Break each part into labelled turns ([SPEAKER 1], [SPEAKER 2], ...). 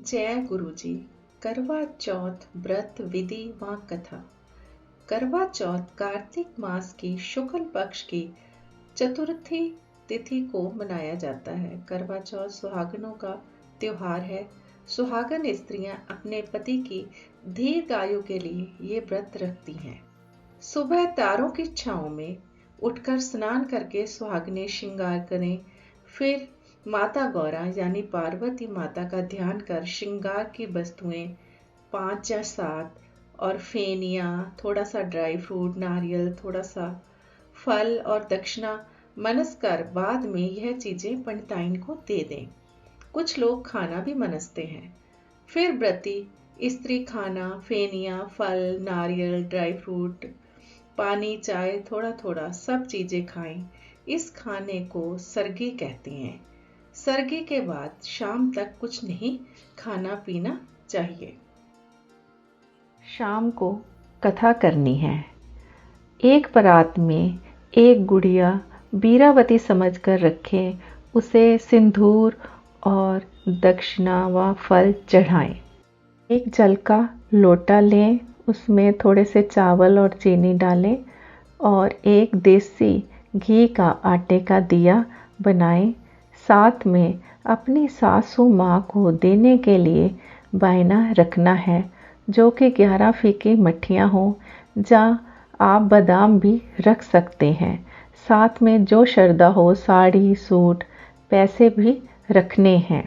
[SPEAKER 1] जय गुरुजी। करवा चौथ व्रत विधि व कथा। करवा चौथ कार्तिक मास की शुक्ल पक्ष की चतुर्थी तिथि को मनाया जाता है। करवा चौथ सुहागनों का त्योहार है। सुहागन स्त्रियां अपने पति की दीर्घ आयु के लिए ये व्रत रखती हैं। सुबह तारों की छांव में उठकर स्नान करके सुहागनें श्रृंगार करें। फिर माता गौरा यानी पार्वती माता का ध्यान कर श्रृंगार की वस्तुएं 5 या 7 और फेनिया, थोड़ा सा ड्राई फ्रूट, नारियल, थोड़ा सा फल और दक्षिणा मनस कर बाद में यह चीजें पंडिताइन को दे दें। कुछ लोग खाना भी मनसते हैं। फिर व्रती स्त्री खाना, फेनिया, फल, नारियल, ड्राई फ्रूट, पानी, चाय थोड़ा थोड़ा सब चीजें खाएं। इस खाने को सरगी कहती हैं। सरगी के बाद शाम तक कुछ नहीं खाना पीना चाहिए।
[SPEAKER 2] शाम को कथा करनी है। एक परात में एक गुड़िया बीरावती समझकर रखें, उसे सिंदूर और दक्षिणा व फल चढ़ाएं। एक जल का लोटा लें, उसमें थोड़े से चावल और चीनी डालें और एक देसी घी का आटे का दिया बनाएं। साथ में अपनी सासू माँ को देने के लिए बायना रखना है, जो कि 11 फीकी मट्ठियाँ हों, जहाँ आप बादाम भी रख सकते हैं। साथ में जो श्रद्धा हो साड़ी, सूट, पैसे भी रखने हैं।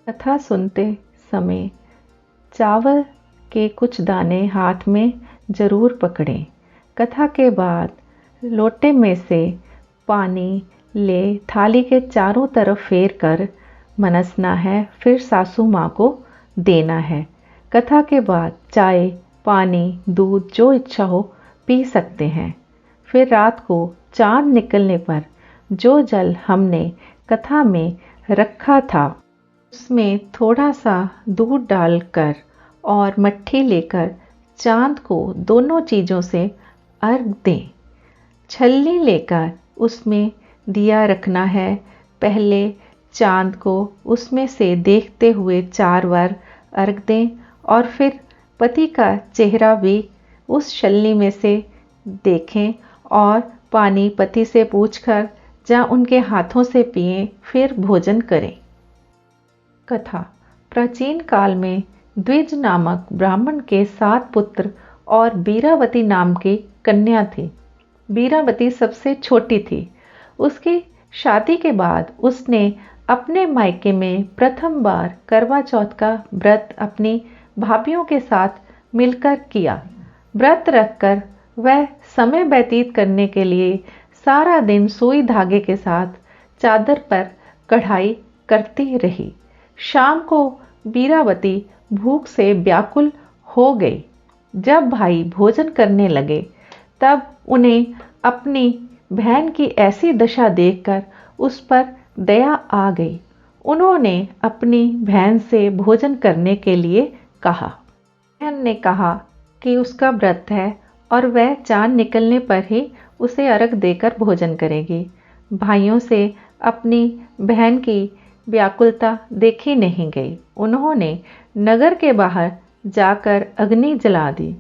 [SPEAKER 2] कथा सुनते समय चावल के कुछ दाने हाथ में ज़रूर पकड़ें। कथा के बाद लोटे में से पानी ले थाली के चारों तरफ फेर कर मनसना है, फिर सासू माँ को देना है। कथा के बाद चाय, पानी, दूध जो इच्छा हो पी सकते हैं। फिर रात को चांद निकलने पर जो जल हमने कथा में रखा था उसमें थोड़ा सा दूध डालकर और मट्ठी लेकर चांद को दोनों चीज़ों से अर्घ दें। छलनी लेकर उसमें दिया रखना है। पहले चांद को उसमें से देखते हुए 4 बार अर्घ दें और फिर पति का चेहरा भी उस छलनी में से देखें और पानी पति से पूछकर या उनके हाथों से पिएं, फिर भोजन करें। कथा। प्राचीन काल में द्विज नामक ब्राह्मण के 7 पुत्र और बीरावती नाम की कन्या थी। बीरावती सबसे छोटी थी। उसकी शादी के बाद उसने अपने मायके में प्रथम बार करवा चौथ का व्रत अपनी भाभियों के साथ मिलकर किया। व्रत रखकर वह समय व्यतीत करने के लिए सारा दिन सुई धागे के साथ चादर पर कढ़ाई करती रही। शाम को बीरावती भूख से व्याकुल हो गई। जब भाई भोजन करने लगे तब उन्हें अपनी बहन की ऐसी दशा देखकर उस पर दया आ गई। उन्होंने अपनी बहन से भोजन करने के लिए कहा। बहन ने कहा कि उसका व्रत है और वह चांद निकलने पर ही उसे अर्घ देकर भोजन करेगी। भाइयों से अपनी बहन की व्याकुलता देखी नहीं गई। उन्होंने नगर के बाहर जाकर अग्नि जला दी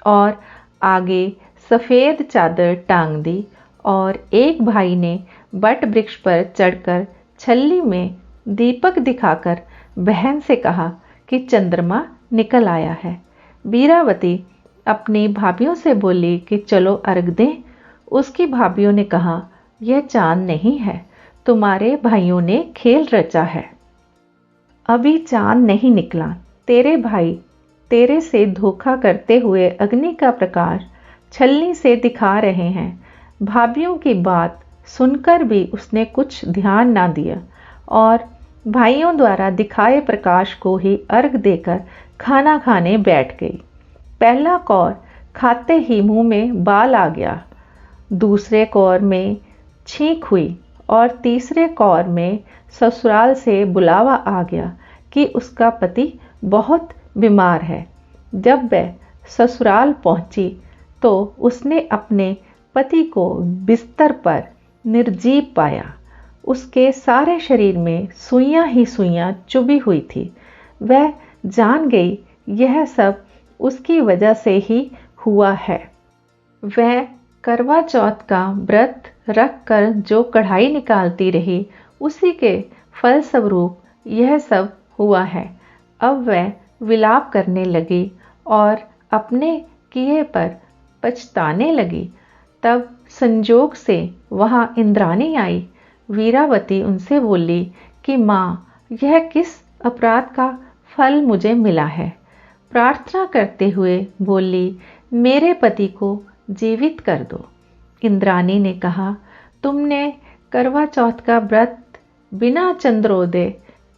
[SPEAKER 2] और आगे सफ़ेद चादर टांग दी और एक भाई ने बट वृक्ष पर चढ़कर छल्ली में दीपक दिखाकर बहन से कहा कि चंद्रमा निकल आया है। बीरावती अपनी भाभियों से बोली कि चलो अर्घ दें। उसकी भाभियों ने कहा, यह चांद नहीं है, तुम्हारे भाइयों ने खेल रचा है। अभी चांद नहीं निकला। तेरे भाई तेरे से धोखा करते हुए अग्नि का प्रकाश छलनी से दिखा रहे हैं। भाभियों की बात सुनकर भी उसने कुछ ध्यान ना दिया और भाइयों द्वारा दिखाए प्रकाश को ही अर्घ देकर खाना खाने बैठ गई। पहला कौर खाते ही मुंह में बाल आ गया, दूसरे कौर में छींक हुई और तीसरे कौर में ससुराल से बुलावा आ गया कि उसका पति बहुत बीमार है। जब वह ससुराल पहुंची तो उसने अपने पति को बिस्तर पर निर्जीव पाया। उसके सारे शरीर में सुइयां ही सुइयां चुभी हुई थी। वह जान गई यह सब उसकी वजह से ही हुआ है। वह करवा चौथ का व्रत रख कर जो कढ़ाई निकालती रही, उसी के फलस्वरूप यह सब हुआ है। अब वह विलाप करने लगी और अपने किए पर पछताने लगी। तब संजोग से वहां इंद्राणी आई। वीरावती उनसे बोली कि माँ, यह किस अपराध का फल मुझे मिला है? प्रार्थना करते हुए बोली, मेरे पति को जीवित कर दो। इंद्राणी ने कहा, तुमने करवा चौथ का व्रत बिना चंद्रोदय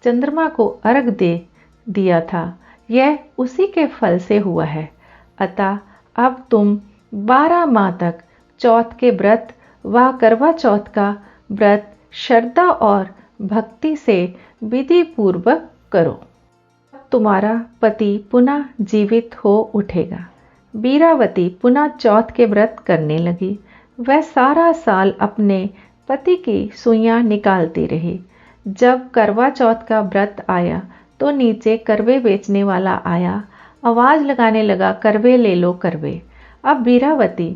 [SPEAKER 2] चंद्रमा को अर्घ दे दिया था, यह उसी के फल से हुआ है। अतः अब तुम 12 माह तक चौथ के व्रत व करवा चौथ का व्रत श्रद्धा और भक्ति से विधि पूर्वक करो। तुम्हारा पति पुनः जीवित हो उठेगा। वीरावती पुनः चौथ के व्रत करने लगी। वह सारा साल अपने पति की सुइयां निकालती रही। जब करवा चौथ का व्रत आया तो नीचे करवे बेचने वाला आया, आवाज लगाने लगा, करवे ले लो करवे। अब वीरावती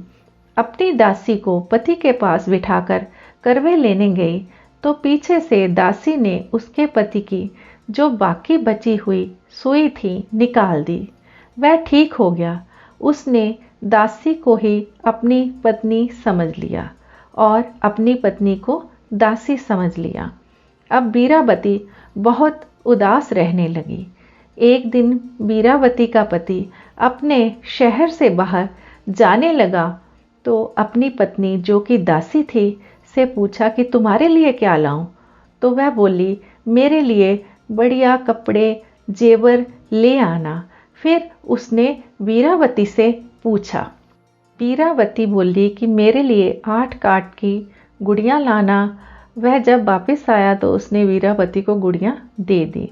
[SPEAKER 2] अपनी दासी को पति के पास बिठाकर करवे लेने गई तो पीछे से दासी ने उसके पति की जो बाकी बची हुई सुई थी निकाल दी। वह ठीक हो गया। उसने दासी को ही अपनी पत्नी समझ लिया और अपनी पत्नी को दासी समझ लिया। अब वीरावती बहुत उदास रहने लगी। एक दिन वीरावती का पति अपने शहर से बाहर जाने लगा तो अपनी पत्नी जो कि दासी थी से पूछा कि तुम्हारे लिए क्या लाऊं? तो वह बोली, मेरे लिए बढ़िया कपड़े जेवर ले आना। फिर उसने वीरावती से पूछा। वीरावती बोली कि मेरे लिए 8 काठ की गुड़ियां लाना। वह जब वापस आया तो उसने वीरावती को गुड़ियां दे दी।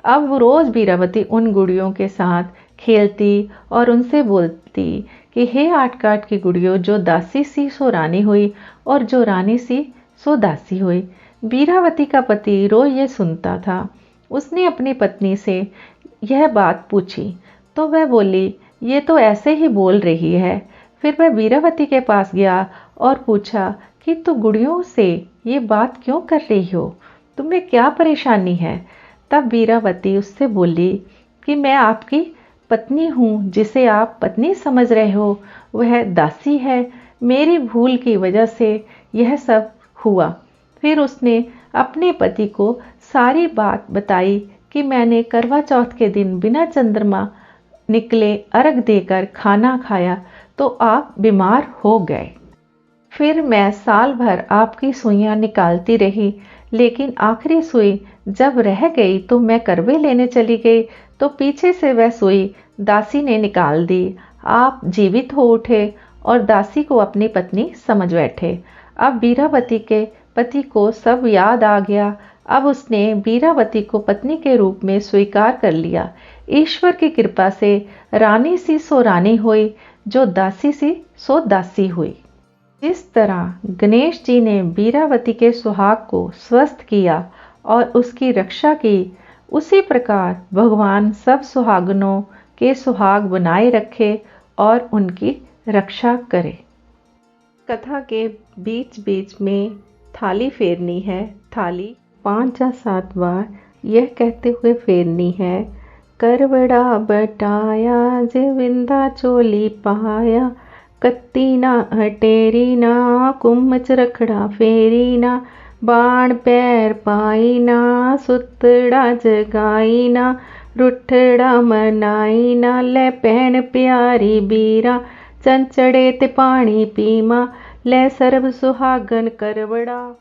[SPEAKER 2] अब रोज वीरावती उन गुड़ियों के साथ खेलती और उनसे बोलती कि हे 8 काठ की गुड़ियों, जो दासी सी सो रानी हुई और जो रानी सी सो दासी हुई। वीरावती का पति रोज ये सुनता था। उसने अपनी पत्नी से यह बात पूछी तो वह बोली, ये तो ऐसे ही बोल रही है। फिर वह वीरावती के पास गया और पूछा कि तू गुड़ियों से ये बात क्यों कर रही हो? तुम्हें क्या परेशानी है? तब वीरावती उससे बोली कि मैं आपकी पत्नी हूँ, जिसे आप पत्नी समझ रहे हो वह दासी है। मेरी भूल की वजह से यह सब हुआ। फिर उसने अपने पति को सारी बात बताई कि मैंने करवा चौथ के दिन बिना चंद्रमा निकले अर्घ देकर खाना खाया तो आप बीमार हो गए। फिर मैं साल भर आपकी सुइयां निकालती रही, लेकिन आखिरी सुई जब रह गई तो मैं करवे लेने चली गई तो पीछे से वह सुई दासी ने निकाल दी। आप जीवित हो उठे और दासी को अपनी पत्नी समझ बैठे। अब वीरावती के पति को सब याद आ गया। अब उसने वीरावती को पत्नी के रूप में स्वीकार कर लिया। ईश्वर की कृपा से रानी सी सो रानी हुई, जो दासी सी सो दासी हुई। जिस तरह गणेश जी ने वीरावती के सुहाग को स्वस्थ किया और उसकी रक्षा की, उसी प्रकार भगवान सब सुहागनों के सुहाग बनाए रखे और उनकी रक्षा करे। कथा के बीच बीच में थाली फेरनी है। थाली 5 या 7 बार यह कहते हुए फेरनी है, करवड़ा बटाया जिविंदा चोली पाया, कत्ती ना हटेरी ना कुम्मच रखड़ा फेरी ना, बाण पैर पाई ना सुतड़ा जगाई ना, रुठड़ा मनाई ना, ले भैन प्यारी बीरा, चंचड़े ते पानी पीमा, ले सर्व सुहागन करवड़ा।